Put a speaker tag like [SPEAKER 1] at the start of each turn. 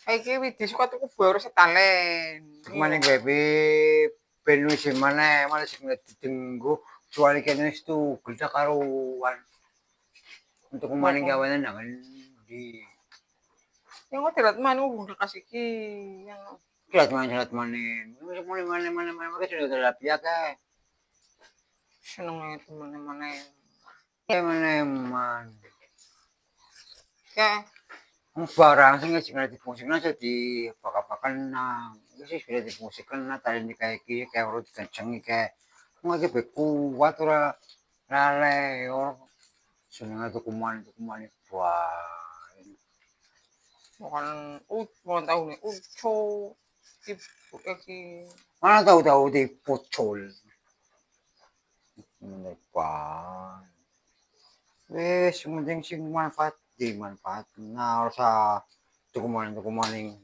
[SPEAKER 1] Iki widi suka tuku baru setalen.
[SPEAKER 2] Maning gawe ben wis maneh malah sing didenggo kecuali kene wis tugel sak karuan. Untuk maning gaweane nang ndi.
[SPEAKER 1] Yang kok dilat manu udah kasih ki yang
[SPEAKER 2] Selat maning. Wis mulai mana make sudah rapi ke.
[SPEAKER 1] seneng itu mana-mana.
[SPEAKER 2] Mana man.
[SPEAKER 1] Ya,
[SPEAKER 2] Barang sing sing difungsikan jadi pakan-pakan nang. Wis sudah difungsikan nah tadi ni kayak ki kayak urut kenceng kayak ngake be kuat ora lale yo. Seneng tukuman wah.
[SPEAKER 1] bukan tahu nih, uco, ibu ki.
[SPEAKER 2] Mana tahu-tahu di pocol. Wah. Wis penting sing manfaat dimanfaat. Nah, ora usah tukuman-tukumaning